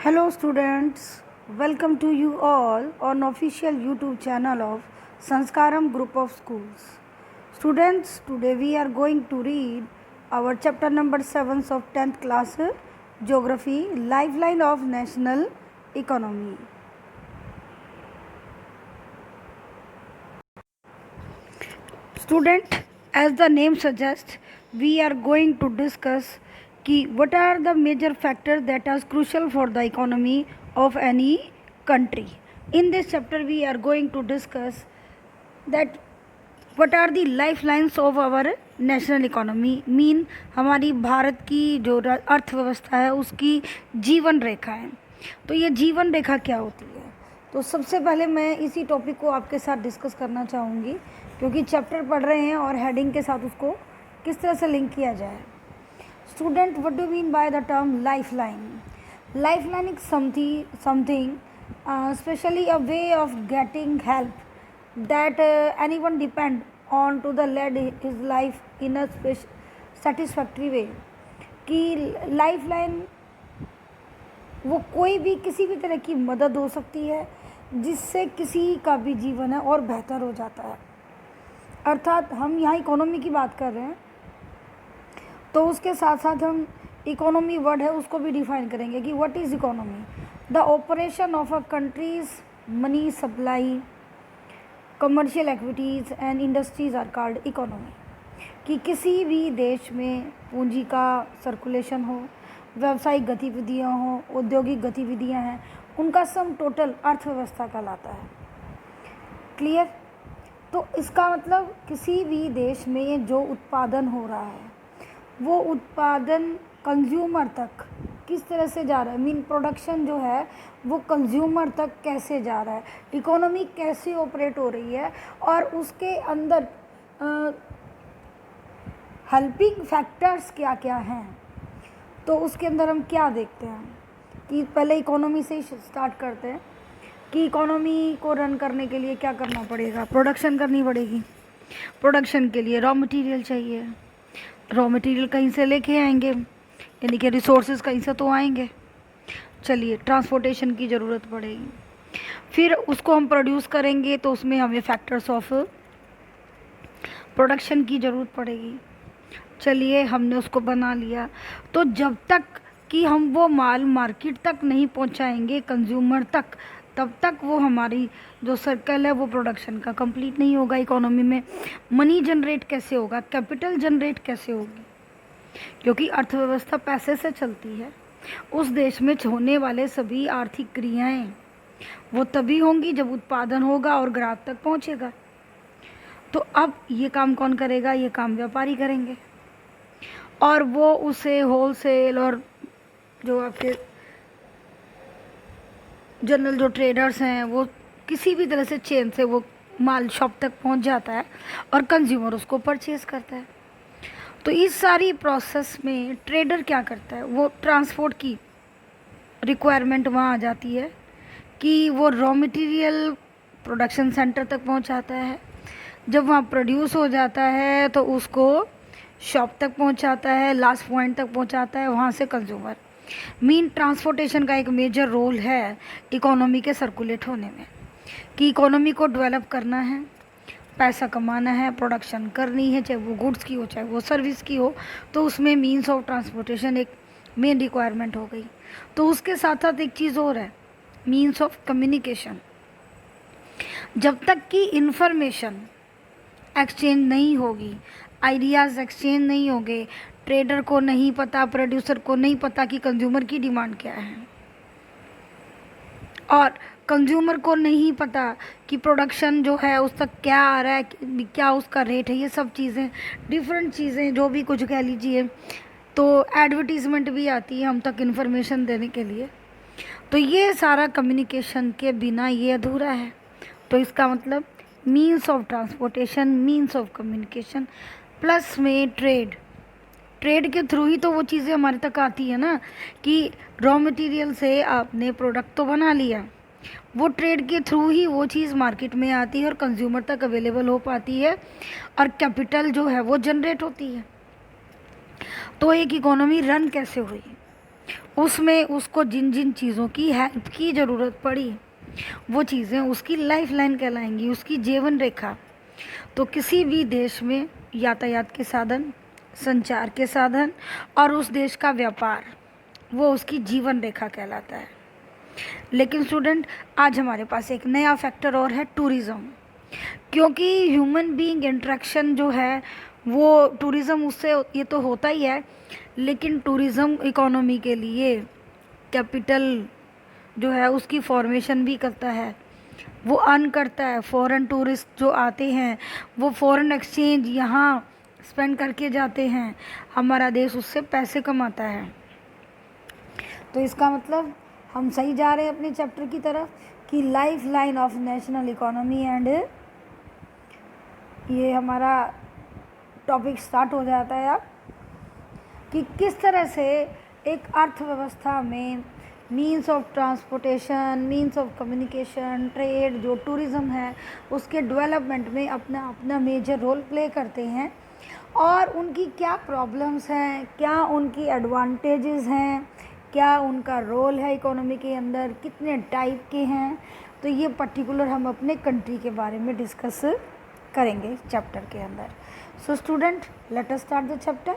Hello students, welcome to you all on official YouTube channel of Sanskaram Group of Schools. Students, today we are going to read our chapter number 7 of 10th class Geography, Lifeline of National Economy. Student, as the name suggests, we are going to discuss what are the major factors that are crucial for the economy of any country. In this chapter, we are going to discuss that what are the lifelines of our national economy, mean हमारी भारत की जो अर्थव्यवस्था है उसकी जीवन रेखा है. तो ये जीवन रेखा क्या होती है? तो सबसे पहले मैं इसी टॉपिक को आपके साथ डिस्कस करना चाहूँगी, क्योंकि चैप्टर पढ़ रहे हैं और हेडिंग के साथ उसको किस तरह से लिंक किया जाए. Student, what do mean by the term lifeline? Lifeline is something specially a way of getting help that anyone depend on to the lead his life in a satisfactory way. कि lifeline वो कोई भी किसी भी तरह की मदद हो सकती है जिससे किसी का भी जीवन है और बेहतर हो जाता है. अर्थात हम यहाँ इकोनॉमी की बात कर रहे हैं, तो उसके साथ साथ हम इकोनॉमी वर्ड है उसको भी डिफाइन करेंगे कि what is economy. The operation of a countries money supply, commercial activities and industries are called economy. कि किसी भी देश में पूंजी का सर्कुलेशन हो, व्यावसायिक गतिविधियाँ हों, औद्योगिक गतिविधियाँ हैं, उनका सम टोटल अर्थव्यवस्था कहलाता है. क्लियर? तो इसका मतलब किसी भी देश में जो उत्पादन हो रहा है वो उत्पादन कंज्यूमर तक किस तरह से जा रहा है, मीन प्रोडक्शन जो है वो कंज्यूमर तक कैसे जा रहा है, इकोनॉमी कैसे ऑपरेट हो रही है, और उसके अंदर हेल्पिंग फैक्टर्स क्या क्या हैं. तो उसके अंदर हम क्या देखते हैं कि पहले इकोनॉमी से ही स्टार्ट करते हैं कि इकोनॉमी को रन करने के लिए क्या करना पड़ेगा. प्रोडक्शन करनी पड़ेगी. प्रोडक्शन के लिए रॉ मटेरियल चाहिए. रॉ मटेरियल कहीं से लेके आएंगे, यानी कि रिसोर्सेज कहीं से तो आएंगे. चलिए, ट्रांसपोर्टेशन की ज़रूरत पड़ेगी. फिर उसको हम प्रोड्यूस करेंगे तो उसमें हमें फैक्टर्स ऑफ प्रोडक्शन की ज़रूरत पड़ेगी. चलिए, हमने उसको बना लिया, तो जब तक कि हम वो माल मार्केट तक नहीं पहुंचाएंगे कंज्यूमर तक, तब तक वो हमारी जो सर्कल है वो प्रोडक्शन का कंप्लीट नहीं होगा. इकोनॉमी में मनी जनरेट कैसे होगा, कैपिटल जनरेट कैसे होगी, क्योंकि अर्थव्यवस्था पैसे से चलती है. उस देश में होने वाले सभी आर्थिक क्रियाएं वो तभी होंगी जब उत्पादन होगा और ग्राहक तक पहुंचेगा. तो अब ये काम कौन करेगा? ये काम व्यापारी करेंगे, और वो उसे होलसेल और जो आपके जनरल जो ट्रेडर्स हैं वो किसी भी तरह से चेन से वो माल शॉप तक पहुंच जाता है और कंज्यूमर उसको परचेज करता है. तो इस सारी प्रोसेस में ट्रेडर क्या करता है, वो ट्रांसपोर्ट की रिक्वायरमेंट वहाँ आ जाती है कि वो रॉ मटेरियल प्रोडक्शन सेंटर तक पहुँचाता है. जब वहाँ प्रोड्यूस हो जाता है तो उसको शॉप तक पहुँचाता है, लास्ट पॉइंट तक पहुँचाता है, वहाँ से कंज्यूमर. मीन ट्रांसपोर्टेशन का एक मेजर रोल है इकोनॉमी के सर्कुलेट होने में. कि इकोनॉमी को डेवलप करना है, पैसा कमाना है, प्रोडक्शन करनी है, चाहे वो गुड्स की हो चाहे वो सर्विस की हो, तो उसमें मीन्स ऑफ ट्रांसपोर्टेशन एक मेन रिक्वायरमेंट हो गई. तो उसके साथ साथ एक चीज़ और है, मीन्स ऑफ कम्युनिकेशन. जब तक कि इंफॉर्मेशन एक्सचेंज नहीं होगी, आइडियाज़ एक्सचेंज नहीं होंगे, ट्रेडर को नहीं पता, प्रोड्यूसर को नहीं पता कि कंज्यूमर की डिमांड क्या है, और कंज्यूमर को नहीं पता कि प्रोडक्शन जो है उस तक क्या आ रहा है, क्या उसका रेट है, ये सब चीज़ें डिफरेंट चीज़ें जो भी कुछ कह लीजिए. तो एडवर्टीज़मेंट भी आती है हम तक इन्फॉर्मेशन देने के लिए. तो ये सारा कम्युनिकेशन के बिना ये अधूरा है. तो इसका मतलब means of transportation, means of communication, plus में ट्रेड के थ्रू ही तो वो चीज़ें हमारे तक आती है ना. कि रॉ मटेरियल से आपने प्रोडक्ट तो बना लिया, वो ट्रेड के थ्रू ही वो चीज़ मार्केट में आती है और कंज्यूमर तक अवेलेबल हो पाती है, और कैपिटल जो है वो जनरेट होती है. तो एक इकोनॉमी रन कैसे हुई, उसमें उसको जिन जिन चीज़ों की हेल्प की ज़रूरत पड़ी वो चीज़ें उसकी लाइफ लाइन कहलाएंगी, उसकी जीवन रेखा। तो किसी भी देश में यातायात के साधन, संचार के साधन और उस देश का व्यापार, वो उसकी जीवन रेखा कहलाता है। लेकिन स्टूडेंट, आज हमारे पास एक नया फैक्टर और है, टूरिज़्म। क्योंकि ह्यूमन बीइंग इंटरेक्शन जो है वो टूरिज़्म उससे ये तो होता ही है, लेकिन टूरिज़्म इकोनॉमी के लिए कैपिटल जो है उसकी फॉर्मेशन भी करता है, वो अर्न करता है। फॉरेन टूरिस्ट जो आते हैं वो फॉरेन एक्सचेंज यहाँ स्पेंड करके जाते हैं, हमारा देश उससे पैसे कमाता है। तो इसका मतलब हम सही जा रहे हैं अपने चैप्टर की तरफ कि life line of national economy and ये हमारा टॉपिक स्टार्ट हो जाता है अब कि किस तरह से एक अर्थव्यवस्था में means of transportation, means of communication, trade, जो टूरिज़्म है उसके डेवलपमेंट में अपना अपना मेजर रोल प्ले करते हैं, और उनकी क्या प्रॉब्लम्स हैं, क्या उनकी एडवांटेजेस हैं, क्या उनका रोल है इकोनॉमी के अंदर, कितने टाइप के हैं। तो ये पर्टिकुलर हम अपने कंट्री के बारे में डिस्कस करेंगे चैप्टर के अंदर। So student, let us start the chapter.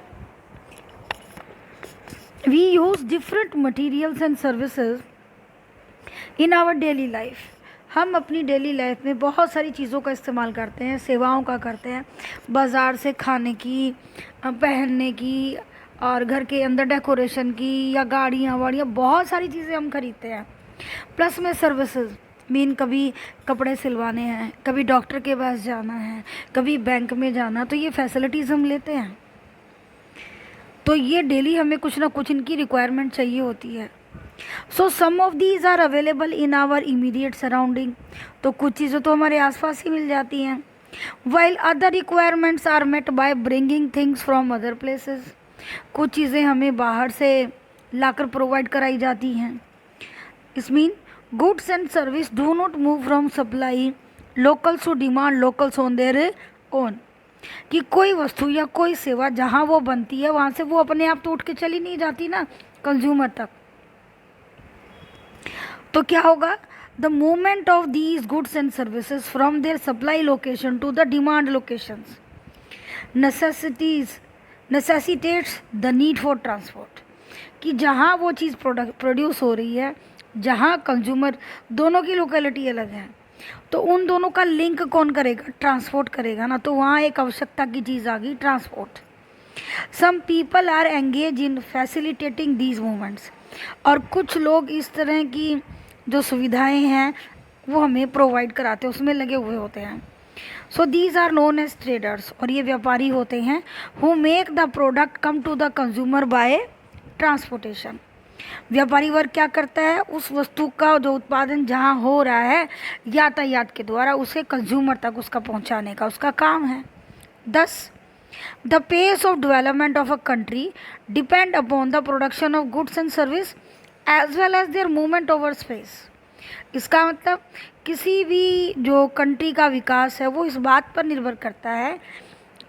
We use different materials and services in our daily life. हम अपनी डेली लाइफ में बहुत सारी चीज़ों का इस्तेमाल करते हैं, सेवाओं का करते हैं। बाज़ार से खाने की, पहनने की, और घर के अंदर डेकोरेशन की, या गाड़ियाँ वाड़ियाँ, बहुत सारी चीज़ें हम खरीदते हैं। प्लस में सर्विसेज मीन, कभी कपड़े सिलवाने हैं, कभी डॉक्टर के पास जाना है, कभी बैंक में जाना, तो ये फैसिलिटीज़ हम लेते हैं। तो ये डेली हमें कुछ ना कुछ इनकी रिक्वायरमेंट चाहिए होती है। So some of these are available in our immediate surrounding, तो कुछ चीज़ें तो हमारे आसपास ही मिल जाती हैं। While other requirements are met by bringing things from other places, कुछ चीज़ें हमें बाहर से लाकर प्रोवाइड कराई जाती हैं। इस mean goods and service do not move from supply locals to demand locals on their own, कि कोई वस्तु या कोई सेवा जहाँ वो बनती है वहाँ से वो अपने आप तो उठ के चली नहीं जाती ना कंज्यूमर तक। तो क्या होगा, the movement of these goods and services from their supply location to the demand locations necessitates the need for transport, कि जहाँ वो चीज़ प्रोड्यूस हो रही है, जहाँ कंज्यूमर, दोनों की लोकेलिटी अलग है, तो उन दोनों का लिंक कौन करेगा, ट्रांसपोर्ट करेगा ना। तो वहाँ एक आवश्यकता की चीज़ आ गई, transport. Some people are engage in facilitating these movements, और कुछ लोग इस तरह की जो सुविधाएं हैं वो हमें प्रोवाइड कराते हैं, उसमें लगे हुए होते हैं। So these are known as traders, और ये व्यापारी होते हैं who make the product come to the consumer by transportation. व्यापारी वर्ग क्या करता है, उस वस्तु का जो उत्पादन जहाँ हो रहा है यातायात के द्वारा उसे कंज्यूमर तक उसका पहुँचाने का उसका काम है। 10 the pace of development of a country depend upon the production of goods and service as well as their movement over space. इसका मतलब किसी भी जो कंट्री का विकास है वो इस बात पर निर्भर करता है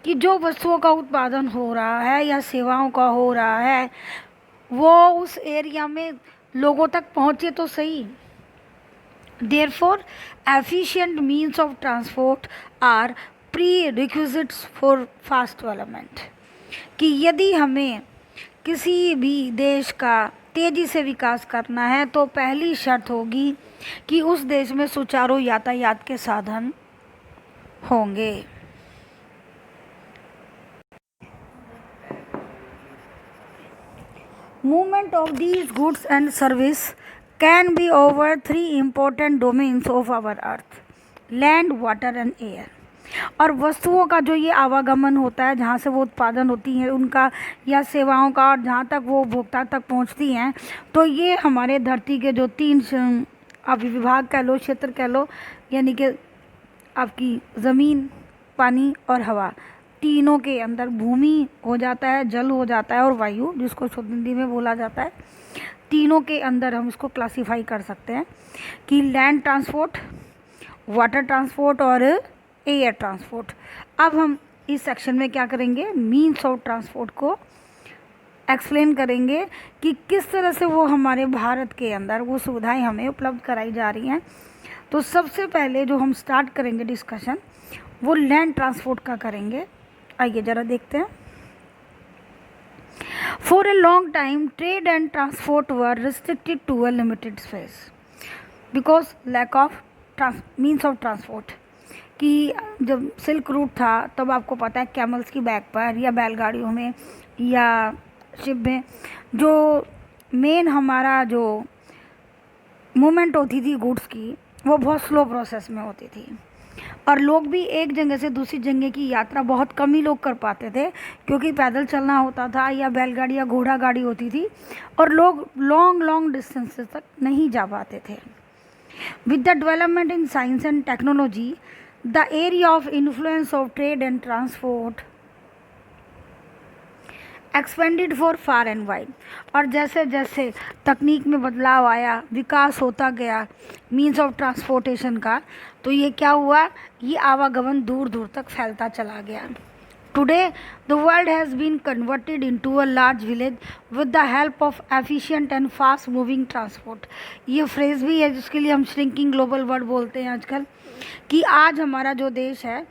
कि जो वस्तुओं का उत्पादन हो रहा है या सेवाओं का हो रहा है वो उस एरिया में लोगों तक पहुँचे तो सही। Therefore, efficient means of transport are prerequisites for fast development, कि यदि हमें किसी भी देश का तेज़ी से विकास करना है तो पहली शर्त होगी कि उस देश में सुचारू यातायात के साधन होंगे। Movement of these goods and service can be over 3 important domains of our earth: land, water and air। और वस्तुओं का जो ये आवागमन होता है, जहाँ से वो उत्पादन होती हैं उनका, या सेवाओं का, और जहाँ तक वो उपभोक्ता तक पहुँचती हैं, तो ये हमारे धरती के जो 3 आप विभाग कह लो, क्षेत्र कह लो, यानी कि आपकी ज़मीन, पानी और हवा, तीनों के अंदर भूमि हो जाता है, जल हो जाता है, और वायु जिसको शुद्ध हिंदी में बोला जाता है, तीनों के अंदर हम इसको क्लासीफाई कर सकते हैं कि लैंड ट्रांसपोर्ट, वाटर ट्रांसपोर्ट और एयर ट्रांसपोर्ट। अब हम इस सेक्शन में क्या करेंगे, मीन्स ऑफ ट्रांसपोर्ट को एक्सप्लेन करेंगे कि किस तरह से वो हमारे भारत के अंदर वो सुविधाएं हमें उपलब्ध कराई जा रही हैं। तो सबसे पहले जो हम स्टार्ट करेंगे डिस्कशन वो लैंड ट्रांसपोर्ट का करेंगे। आइए ज़रा देखते हैं। For a long time trade and transport were restricted to a limited space because lack of means of transport. कि जब सिल्क रूट था तब आपको पता है कैमल्स की बैक पर या बैलगाड़ियों में या शिप में जो मेन हमारा जो मूवमेंट होती थी गुड्स की वो बहुत स्लो प्रोसेस में होती थी और लोग भी एक जगह से दूसरी जगह की यात्रा बहुत कम ही लोग कर पाते थे क्योंकि पैदल चलना होता था या बैलगाड़ी या घोड़ा गाड़ी होती थी और लोग लॉन्ग लॉन्ग डिस्टेंसेस तक नहीं जा पाते थे। With the development in science and technology the area of influence of trade and transport expanded for far and wide. और जैसे जैसे तकनीक में बदलाव आया, विकास होता गया मीन्स ऑफ ट्रांसपोर्टेशन का, तो ये क्या हुआ, ये आवागमन दूर दूर तक फैलता चला गया। Today the world has been converted into a large village with the help of efficient and fast moving transport. ये फ्रेज भी है जिसके लिए हम श्रिंकिंग ग्लोबल वर्ल्ड बोलते हैं आजकल, कि आज हमारा जो देश है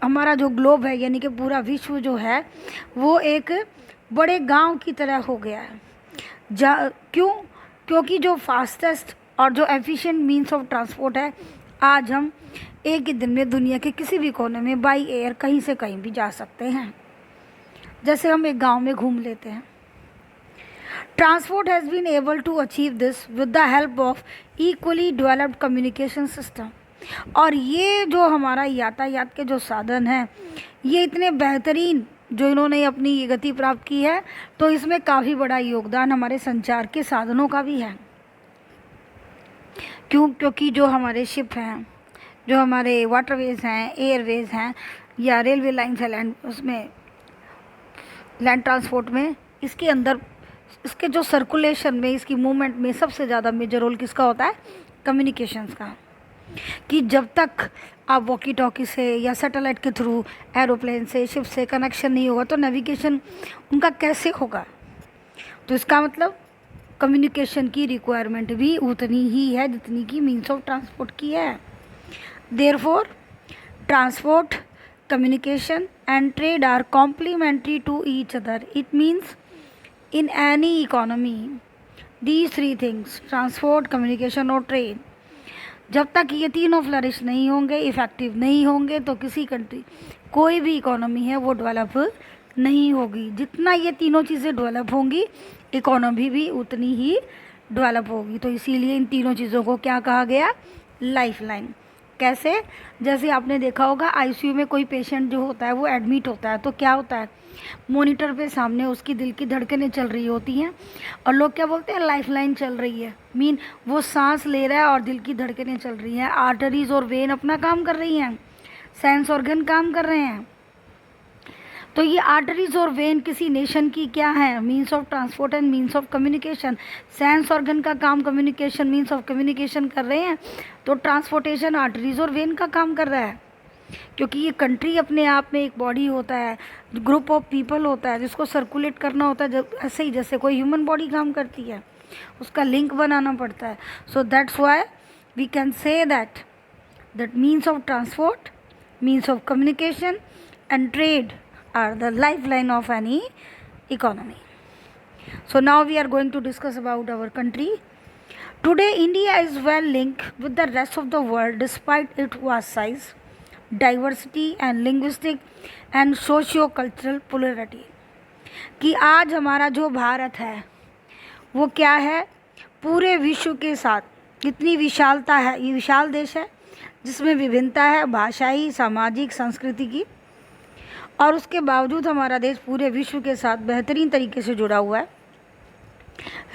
हमारा जो ग्लोब है यानी कि पूरा विश्व जो है वो एक बड़े गांव की तरह हो गया है। क्योंकि जो फास्टेस्ट और जो एफिशिएंट मीन्स ऑफ ट्रांसपोर्ट है, आज हम एक ही दिन में दुनिया के किसी भी कोने में बाई एयर कहीं से कहीं भी जा सकते हैं, जैसे हम एक गांव में घूम लेते हैं। Transport has been able to achieve this with the help of equally developed communication system. और ये जो हमारा यातायात के जो साधन हैं ये इतने बेहतरीन जो इन्होंने अपनी ये गति प्राप्त की है, तो इसमें काफ़ी बड़ा योगदान हमारे संचार के साधनों का भी है। क्योंकि जो हमारे शिप हैं, जो हमारे वाटरवेज हैं, एयरवेज हैं या रेलवे लाइन्स है लैंड ट्रांसपोर्ट में, इसके अंदर इसके जो सर्कुलेशन में, इसकी मूवमेंट में सबसे ज़्यादा मेजर रोल किसका होता है, कम्युनिकेशंस का। कि जब तक आप वॉकी टॉकी से या सैटेलाइट के थ्रू एरोप्लेन से, शिप से कनेक्शन नहीं होगा तो नेविगेशन उनका कैसे होगा। तो इसका मतलब कम्युनिकेशन की रिक्वायरमेंट भी उतनी ही है जितनी की मीन्स ऑफ ट्रांसपोर्ट की है। Therefore transport, communication and trade are complementary to each other. It means in any economy these three things, transport, communication और ट्रेड, जब तक ये तीनों फ्लरिश नहीं होंगे, इफ़ेक्टिव नहीं होंगे, तो किसी कंट्री, कोई भी इकोनॉमी है वो डेवलप नहीं होगी। जितना ये तीनों चीज़ें डेवलप होंगी इकोनॉमी भी उतनी ही डेवलप होगी। तो इसीलिए इन तीनों चीज़ों को क्या कहा गया, लाइफ लाइन। कैसे, जैसे आपने देखा होगा आईसीयू में कोई पेशेंट जो होता है वो एडमिट होता है तो क्या होता है, मॉनिटर पे सामने उसकी दिल की धड़कनें चल रही होती हैं और लोग क्या बोलते हैं, लाइफ लाइन चल रही है। मीन वो सांस ले रहा है और दिल की धड़कनें चल रही हैं, आर्टरीज और वेन अपना काम कर रही हैं, सेंस ऑर्गन काम कर रहे हैं। तो ये आर्टरीज और वेन किसी नेशन की क्या है, means of transport and means of communication. Sense organ का काम कम्युनिकेशन, मीन्स ऑफ कम्युनिकेशन कर रहे हैं, तो ट्रांसपोर्टेशन आर्टरीज और वेन का काम कर रहा है। क्योंकि ये कंट्री अपने आप में एक बॉडी होता है, ग्रुप ऑफ पीपल होता है जिसको सर्कुलेट करना होता है, जब ऐसे ही जैसे कोई ह्यूमन बॉडी काम करती है, उसका लिंक बनाना पड़ता है। So that's why we can say that means of transport, means of communication and trade are the lifeline of any economy. So now we are going to discuss about our country. Today India is well linked with the rest of the world despite its vast size, diversity and linguistic and socio-cultural plurality. कि आज हमारा जो भारत है वो क्या है, पूरे विश्व के साथ इतनी विशालता है, ये विशाल देश है जिसमें विभिन्नता है भाषाई, सामाजिक, संस्कृति की, और उसके बावजूद हमारा देश पूरे विश्व के साथ बेहतरीन तरीके से जुड़ा हुआ है।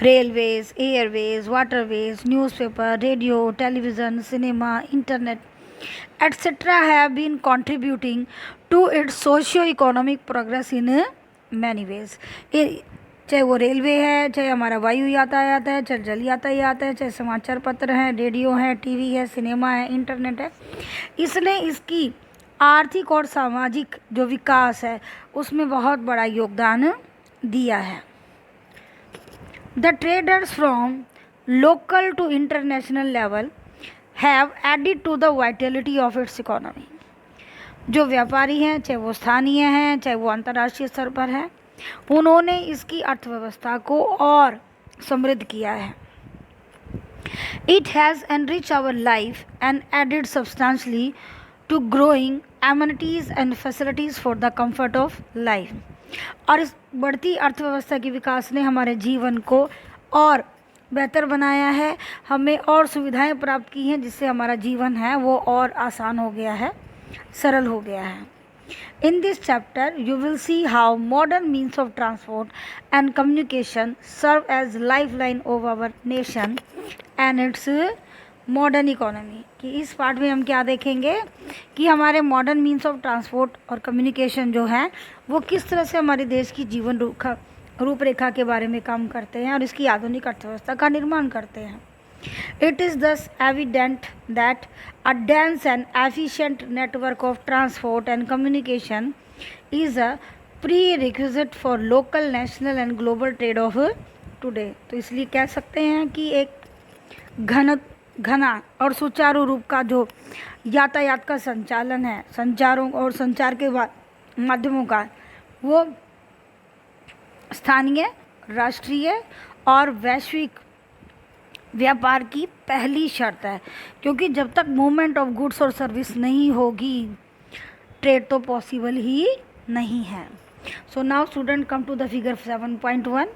Railways, airways, waterways, newspaper, radio, television, cinema, internet etcetera have been contributing to its socio economic progress in many ways. चाहे वो रेलवे है, चाहे हमारा वायु यातायात है, चाहे जल यातायात है, चाहे समाचार पत्र हैं, रेडियो है, टीवी है, सिनेमा है, इंटरनेट है, इसने इसकी आर्थिक और सामाजिक जो विकास है उसमें बहुत बड़ा योगदान दिया है। The traders from local to international level have added to the vitality of its economy. जो व्यापारी हैं, चाहे वो स्थानीय हैं, चाहे वो अंतर्राष्ट्रीय स्तर पर हैं, उन्होंने इसकी अर्थव्यवस्था को और समृद्ध किया है। It has enriched our life and added substantially to growing amenities and facilities for the comfort of life। और इस बढ़ती अर्थव्यवस्था के विकास ने हमारे जीवन को और बेहतर बनाया है, हमें और सुविधाएं प्राप्त की हैं, जिससे हमारा जीवन है वो और आसान हो गया है, सरल हो गया है। In this chapter, you will see how modern means of transport and communication serve as lifeline of our nation and its modern economy। कि इस पार्ट में हम क्या देखेंगे कि हमारे मॉडर्न मीन्स ऑफ ट्रांसपोर्ट और कम्युनिकेशन जो है वो किस तरह से हमारे देश की जीवन रूपरेखा के बारे में काम करते हैं और इसकी आधुनिक अर्थव्यवस्था का निर्माण करते हैं। It is thus evident that a dense and efficient network of transport and communication is a prerequisite for local, national and global trade of today। तो इसलिए कह सकते हैं कि एक घना और सुचारू रूप का जो यातायात का संचालन है, संचारों और संचार के माध्यमों का, वो स्थानीय, राष्ट्रीय और वैश्विक व्यापार की पहली शर्त है, क्योंकि जब तक मूवमेंट ऑफ गुड्स और सर्विस नहीं होगी ट्रेड तो पॉसिबल ही नहीं है। So now student come to the figure 7.1।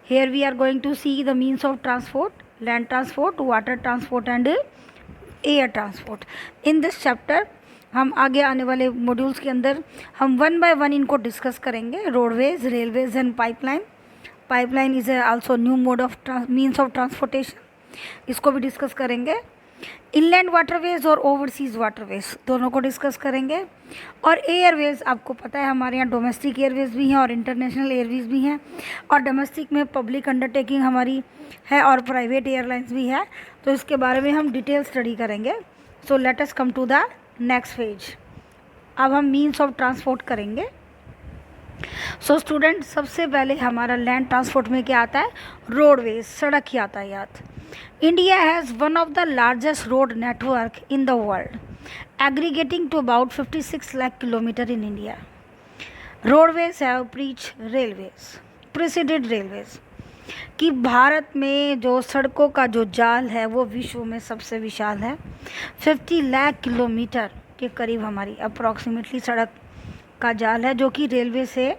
Here we are going to see the means of transport, land transport, water transport and air transport. In this chapter हम आगे आने वाले मॉड्यूल्स के अंदर हम 1 बाय 1 इनको डिस्कस करेंगे। Roadways, railways and pipeline. Pipeline is also new mode of means of transportation, इसको भी डिस्कस करेंगे। इनलैंड वाटरवेज और ओवरसीज़ वाटरवेज दोनों को डिस्कस करेंगे। और एयरवेज, आपको पता है हमारे यहाँ डोमेस्टिक एयरवेज भी हैं और इंटरनेशनल एयरवेज भी हैं, और डोमेस्टिक में पब्लिक अंडरटेकिंग हमारी है और प्राइवेट एयरलाइंस भी है, तो इसके बारे में हम डिटेल स्टडी करेंगे। So let us come to the next page. अब हम मीन्स ऑफ ट्रांसपोर्ट करेंगे। सो स्टूडेंट, सबसे पहले हमारा लैंड ट्रांसपोर्ट में क्या आता है? रोडवेज, सड़क यातायात। India has one of the largest road network in the world, aggregating to about 56 lakh kilometre in India. Roadways have preceded railways. कि भारत में जो सड़कों का जो जाल है वो विश्व में सबसे विशाल है। 50 लाख किलोमीटर के करीब हमारी अप्रॉक्सीमेटली सड़क का जाल है, जो कि रेलवे से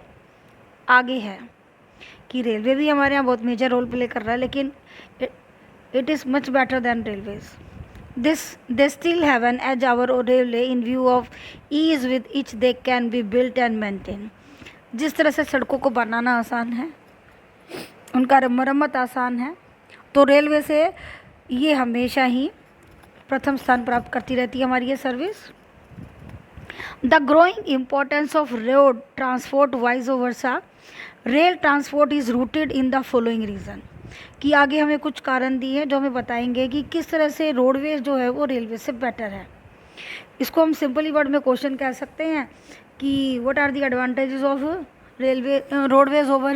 आगे है। कि रेलवे भी हमारे यहाँ बहुत मेजर रोल प्ले कर रहा है, लेकिन it is much better than railways. They still have an edge over railway in view of ease with which they can be built and maintain. जिस तरह से सड़कों को बनाना आसान है, उनका मरम्मत आसान है, तो रेलवे से ये हमेशा ही प्रथम स्थान प्राप्त करती रहती है हमारी ये service. The growing importance of road transport vice versa, rail transport is rooted in the following reason। कि आगे हमें कुछ कारण दिए हैं जो हमें बताएंगे कि किस तरह से रोडवेज जो है वो रेलवे से बेटर है। इसको हम सिंपली वर्ड में क्वेश्चन कह सकते हैं कि what are the advantages of roadways over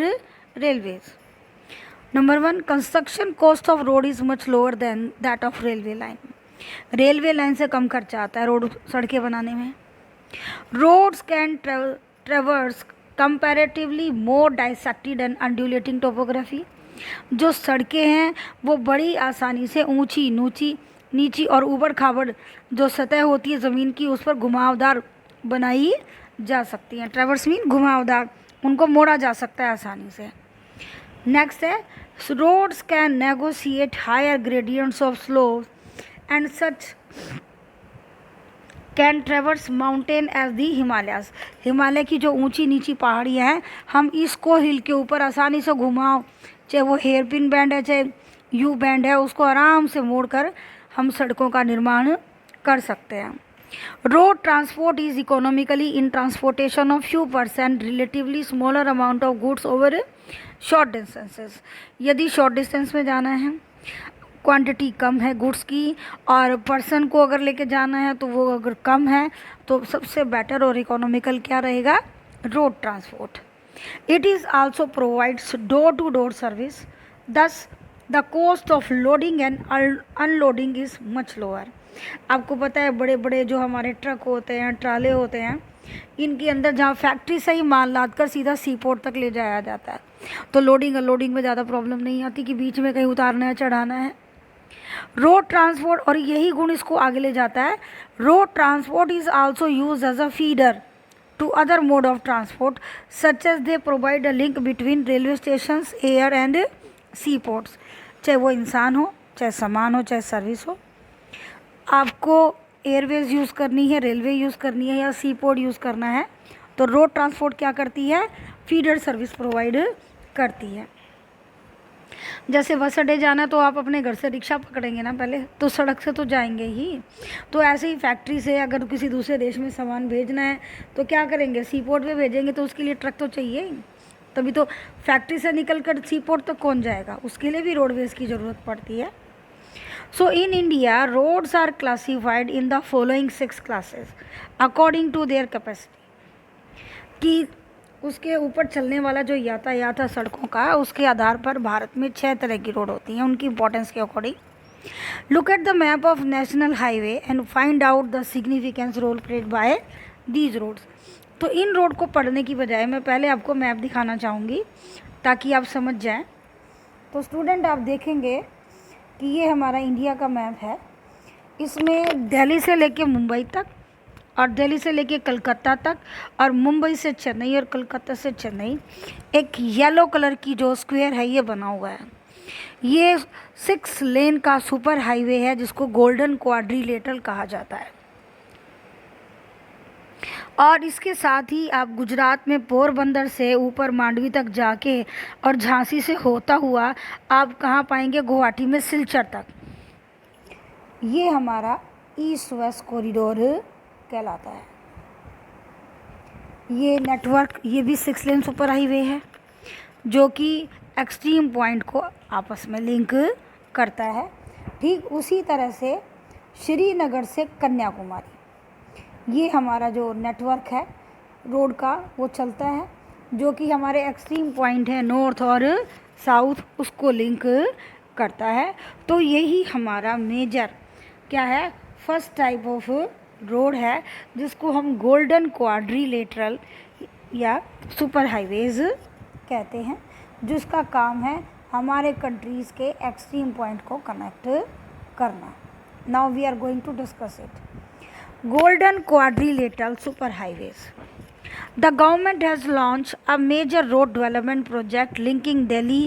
railways. Number 1, construction cost of road is much lower than that of railway line. Railway line से कम खर्चा आता है रोड सड़कें बनाने में। Roads can traverse comparatively more dissected and undulating topography। जो सड़कें हैं वो बड़ी आसानी से ऊंची, नीची और ऊबड़ खाबड़ जो सतह होती है ज़मीन की, उस पर घुमावदार बनाई जा सकती हैं। ट्रेवर्स मीन घुमावदार, उनको मोड़ा जा सकता है आसानी से। नेक्स्ट है, roads can negotiate higher gradients of slope and such can traverse mountain as the Himalayas. Himalaya की जो ऊंची नीची पहाड़ियाँ हैं, हम इसको हिल के ऊपर आसानी से घुमाओ, चाहे वो हेयर पिन बैंड है चाहे यू बैंड है, उसको आराम से मोड़कर हम सड़कों का निर्माण कर सकते हैं। Road transport is economically in transportation of few % relatively smaller amount of goods over short distances. यदि शॉर्ट डिस्टेंस में जाना है, क्वांटिटी कम है गुड्स की, और पर्सन को अगर लेके जाना है तो वो अगर कम है, तो सबसे बेटर और इकोनॉमिकल क्या रहेगा? Road transport. It is also provides door-to-door service. Thus, the cost of loading and unloading is much lower. आपको पता है बड़े बड़े जो हमारे ट्रक होते हैं, ट्राले होते हैं, इनके अंदर जहाँ फैक्ट्री से ही माल लाद कर सीधा सी पोर्ट तक ले जाया जाता है, तो लोडिंग अनलोडिंग में ज़्यादा प्रॉब्लम नहीं आती कि बीच में कहीं उतारना है चढ़ाना है। रोड ट्रांसपोर्ट, और यही गुण इसको आगे ले जाता है, road transport is also use as a feeder to other mode of transport, such as they provide a link between railway stations, air and seaports। चाहे वो इंसान हो, चाहे सामान हो, चाहे सर्विस हो, आपको एयरवेज यूज़ करनी है, रेलवे यूज़ करनी है या सी पोर्ट यूज़ करना है, तो रोड ट्रांसपोर्ट क्या करती है, फीडर सर्विस प्रोवाइड करती है। जैसे बस अड्डे जाना तो आप अपने घर से रिक्शा पकड़ेंगे ना, पहले तो सड़क से तो जाएंगे ही, तो ऐसे ही फैक्ट्री से अगर किसी दूसरे देश में सामान भेजना है तो क्या करेंगे, सी पोर्ट पे भेजेंगे, तो उसके लिए ट्रक तो चाहिए ही, तभी तो फैक्ट्री से निकल कर सी पोर्ट तक कौन जाएगा, उसके लिए भी रोडवेज़ की ज़रूरत पड़ती है। So in India roads are classified in the following 6 classes according to their capacity, कि उसके ऊपर चलने वाला जो यातायात है सड़कों का, उसके आधार पर भारत में 6 तरह की रोड होती हैं उनकी इंपॉर्टेंस के अकॉर्डिंग। Look at the map of national highway and find out the significance role played by these roads. तो इन रोड को पढ़ने की बजाय मैं पहले आपको मैप दिखाना चाहूँगी ताकि आप समझ जाएं। तो स्टूडेंट आप देखेंगे कि ये हमारा इंडिया का मैप है, इसमें दिल्ली से लेके मुंबई तक और दिल्ली से लेके कलकत्ता तक और मुंबई से चेन्नई और कलकत्ता से चेन्नई एक येलो कलर की जो स्क्वायर है ये बना हुआ है। ये 6 लेन का सुपर हाईवे है जिसको गोल्डन क्वाड्रिलेटरल कहा जाता है। और इसके साथ ही आप गुजरात में पोरबंदर से ऊपर मांडवी तक जाके और झांसी से होता हुआ आप कहाँ पाएंगे, गुवाहाटी में सिलचर तक। ये हमारा ईस्ट वेस्ट कॉरिडोर कहलाता है। ये नेटवर्क, ये भी 6 लेन सुपर हाईवे है जो कि एक्सट्रीम पॉइंट को आपस में लिंक करता है। ठीक उसी तरह से श्रीनगर से कन्याकुमारी, ये हमारा जो नेटवर्क है रोड का वो चलता है, जो कि हमारे एक्सट्रीम पॉइंट है नॉर्थ और साउथ, उसको लिंक करता है। तो यही हमारा मेजर क्या है, फर्स्ट टाइप ऑफ रोड है जिसको हम गोल्डन क्वाड्रिलेटरल या सुपर हाईवेज कहते हैं, जिसका काम है हमारे कंट्रीज़ के एक्सट्रीम पॉइंट को कनेक्ट करना। Now we are going to discuss it. Golden Quadrilateral Super Highways. The government has launched a major road development project linking Delhi,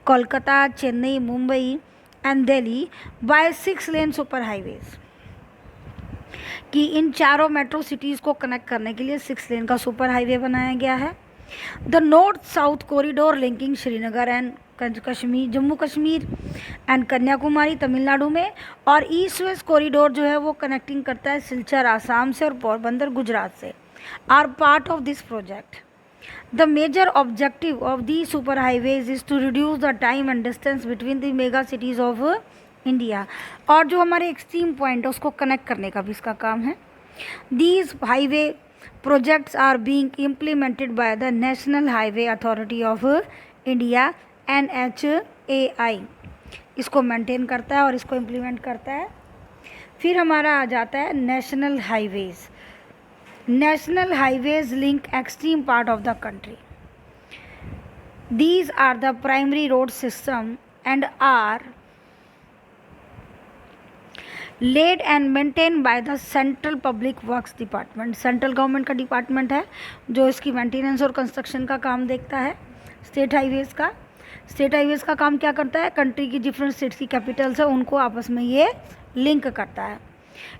Kolkata, Chennai, Mumbai and Delhi by 6 lane super highways. कि इन चारों metro cities को connect करने के लिए 6 लेन का super highway बनाया गया है। The north south corridor linking Srinagar and Kashmir, Jammu Kashmir and Kanyakumari Tamil Nadu में, और ईस्ट वेस्ट कॉरिडोर जो है वो कनेक्टिंग करता है सिलचर आसाम से और पोरबंदर गुजरात से, are part of this project. The major objective of the super highways is to reduce the time and distance between the mega cities of India, और जो हमारे एक्सट्रीम पॉइंट है उसको कनेक्ट करने का भी इसका काम है। These highway projects are being implemented by the national highway authority of India NHAI, इसको मेंटेन करता है और इसको इम्प्लीमेंट करता है। फिर हमारा आ जाता है national highways. National highways link extreme part of the country. These are the primary road system and are laid and maintain by the central public works department. Central government का डिपार्टमेंट है जो इसकी मेंटेनेंस और construction का काम देखता है। State highways का काम क्या करता है, कंट्री की डिफरेंट स्टेट्स की कैपिटल्स है उनको आपस में ये लिंक करता है।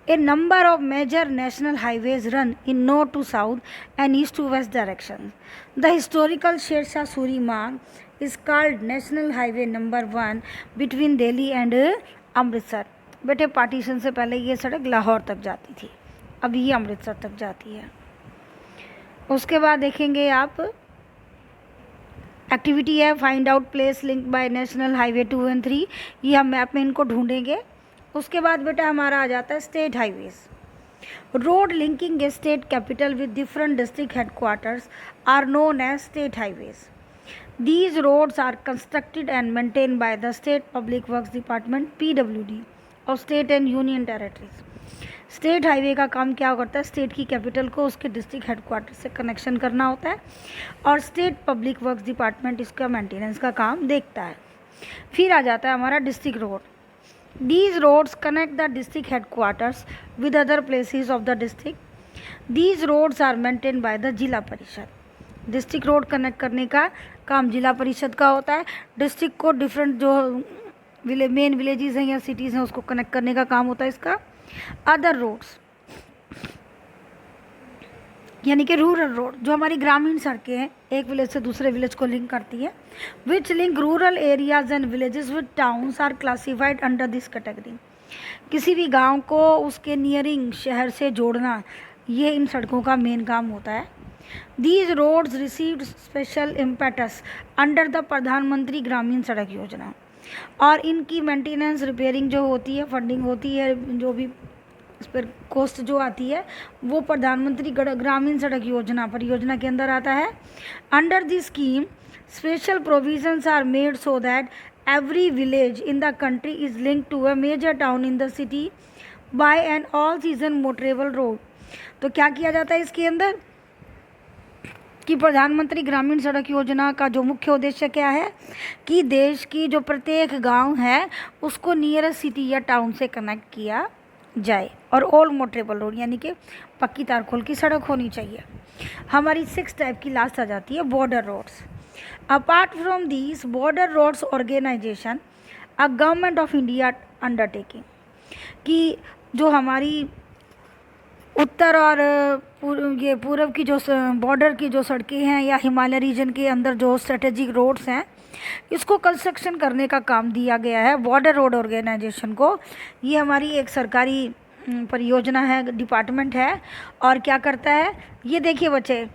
ए number of major national highways run in north to south and east to west direction. The historical Sher Shah Suri मार्ग is called national highway number 1 between Delhi and Amritsar. बेटे पार्टीशन से पहले ये सड़क लाहौर तक जाती थी, अब ये अमृतसर तक जाती है। उसके बाद देखेंगे आप एक्टिविटी है find out place link by national highway 2 and 3, ये हम मैप में इनको ढूंढेंगे। उसके बाद बेटा हमारा आ जाता है state highways. Road linking A state capital with different district headquarters are known as state highways. These roads are constructed and maintained by the State Public Works Department (PWD) of state and union territories. State highway का काम क्या करता है? State की capital को उसके district headquarter से connection करना होता है और स्टेट पब्लिक वर्क्स डिपार्टमेंट इसका मेंटेनेंस का काम देखता है. फिर आ जाता है हमारा district road. These roads connect the district headquarters with other places of the district. These roads are maintained by the जिला परिषद. डिस्ट्रिक्ट रोड कनेक्ट करने का काम जिला परिषद का होता है. डिस्ट्रिक्ट को डिफरेंट जो मेन विलेजेस हैं या सिटीज़ हैं उसको कनेक्ट करने का काम होता है इसका. अदर रोड्स यानी कि रूरल रोड, जो हमारी ग्रामीण सड़कें हैं एक विलेज से दूसरे विलेज को लिंक करती है, which link rural areas and villages with towns are classified under this category. किसी भी गांव को उसके नियरिंग शहर से जोड़ना, ये इन सड़कों का मेन काम होता है. These roads received special impetus under the Pradhan Mantri Gramin सड़क योजना. और इनकी मेंटेनेंस रिपेयरिंग जो होती है, फंडिंग होती है, जो भी इस पर कॉस्ट जो आती है वो प्रधानमंत्री ग्रामीण सड़क योजना परियोजना के अंदर आता है. Under this scheme special provisions are made so that every village in the country is linked to a major town in the city by an all season motorable road. तो क्या किया जाता है इसके अंदर कि प्रधानमंत्री ग्रामीण सड़क योजना का जो मुख्य उद्देश्य क्या है कि देश की जो प्रत्येक गांव है उसको नियरेस्ट सिटी या टाउन से कनेक्ट किया जाए और ऑल मोटरेबल रोड यानी कि पक्की तारखोल की सड़क होनी चाहिए. हमारी 6 टाइप की लास्ट आ जाती है border roads. Apart from these border roads organisation a government of India undertaking, कि जो हमारी उत्तर और ये पूर्व की जो बॉर्डर की जो सड़कें हैं या हिमालय रीजन के अंदर जो स्ट्रेटेजिक रोड्स हैं इसको कंस्ट्रक्शन करने का काम दिया गया है बॉर्डर रोड ऑर्गेनाइजेशन को. ये हमारी एक सरकारी परियोजना है, डिपार्टमेंट है. और क्या करता है ये देखिए बच्चे,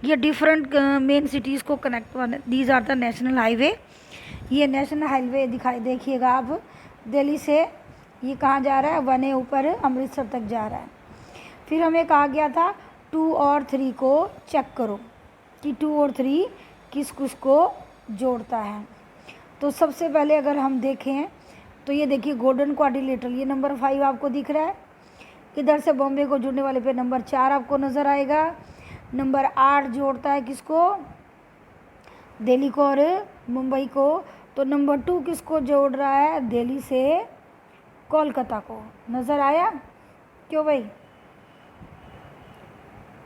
ये डिफरेंट मेन सिटीज़ को connect, these are the national highway. ये नेशनल हाईवे दिखाई देखिएगा आप, दिल्ली से ये कहाँ जा रहा है, वने ऊपर अमृतसर तक जा रहा है. फिर हमें कहा गया था 2 और 3 को चेक करो कि 2 और 3 किस किस को जोड़ता है. तो सबसे पहले अगर हम देखें तो ये देखिए गोल्डन क्वाड्रिलेटरल, ये नंबर 5 आपको दिख रहा है. इधर से बॉम्बे को जोड़ने वाले पे नंबर 4 आपको नज़र आएगा. नंबर 8 जोड़ता है किसको, दिल्ली को और मुंबई को. तो नंबर 2 किसको जोड़ रहा है, दिल्ली से कोलकाता को. नज़र आया क्यों भाई,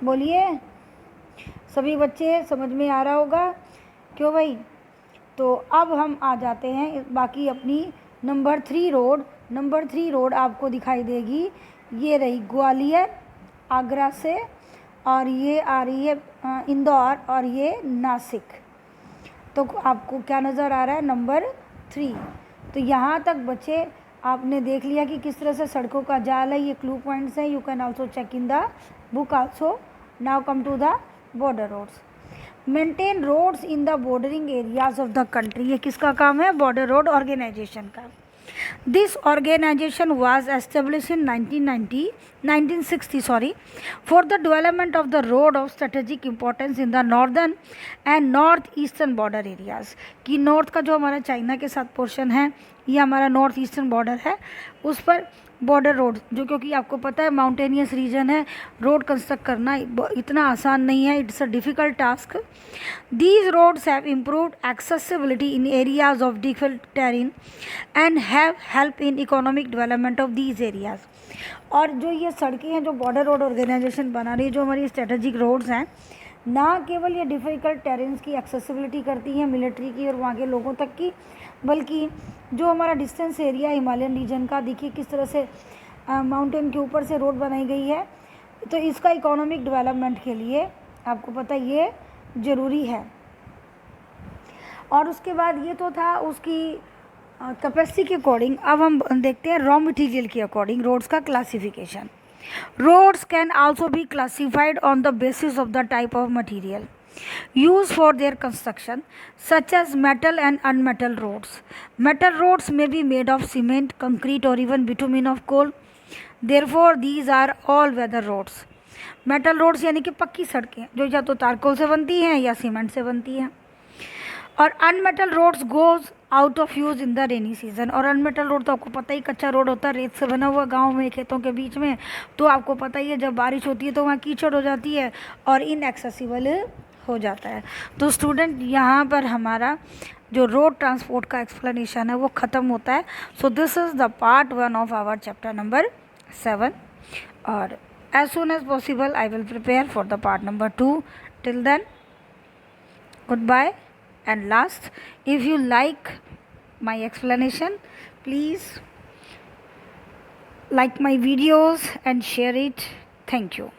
बोलिए सभी बच्चे, समझ में आ रहा होगा क्यों भाई. तो अब हम आ जाते हैं बाकी अपनी नंबर 3 रोड. नंबर 3 रोड आपको दिखाई देगी, ये रही ग्वालियर आगरा से, और ये आ रही है इंदौर, और ये नासिक. तो आपको क्या नज़र आ रहा है, नंबर 3. तो यहाँ तक बच्चे आपने देख लिया कि किस तरह से सड़कों का जाल है. ये क्लू पॉइंट्स हैं, you can also check in the book also. Now come to the border roads. Maintain roads in the bordering areas of the country. ये किसका काम है, बॉर्डर रोड ऑर्गेनाइजेशन का. This organisation was establish in 1960 for the development of the road of strategic importance in the northern and north eastern border areas. कि north का जो हमारा China के साथ पोर्शन है, ये हमारा नॉर्थ ईस्टर्न बॉर्डर है, उस पर बॉर्डर रोड जो, क्योंकि आपको पता है माउंटेनियस रीजन है, रोड कंस्ट्रक्ट करना इतना आसान नहीं है, it's a difficult task. These roads have improved accessibility in areas of difficult terrain and have help in economic development of these areas. और जो ये सड़कें हैं जो बॉर्डर रोड ऑर्गेनाइजेशन बना रही है, जो हमारी स्ट्रेटेजिक रोड्स हैं, ना केवल ये डिफ़िकल्ट टेरेन्स की एक्सेसिबिलिटी करती हैं मिलिट्री की और वहाँ के लोगों तक की, बल्कि जो हमारा डिस्टेंस एरिया हिमालयन रीजन का, देखिए किस तरह से माउंटेन के ऊपर से रोड बनाई गई है. तो इसका इकोनॉमिक डेवलपमेंट के लिए आपको पता ये ज़रूरी है. और उसके बाद ये तो था उसकी कैपेसिटी के अकॉर्डिंग. अब हम देखते हैं रॉ मटेरियल के अकॉर्डिंग रोड्स का classification. Roads can also be classified on the basis of the type of material used for their construction, such as metal and unmetal roads. Metal roads may be made of cement, concrete, or even bitumen of coal. Therefore, these are all weather roads. Metal roads यानी कि पक्की सड़कें जो या तो तारकोल से बनती हैं या सीमेंट से बनती हैं। और unmetal roads goes out of use in the rainy season. और अनमेटल रोड तो आपको पता ही कच्चा रोड होता है, रेत से बना हुआ गांव में खेतों के बीच में, तो आपको पता ही है जब बारिश होती है तो वहाँ कीचड़ हो जाती है और इनएक्सेसिबल हो जाता है। तो स्टूडेंट यहाँ पर हमारा जो रोड ट्रांसपोर्ट का एक्सप्लेनेशन है वो ख़त्म होता है। So this is the part 1 of our chapter number 7 और as soon as possible I will prepare for the part number 2. Till then, goodbye. And last, if you like my explanation, please like my videos and share it. Thank you.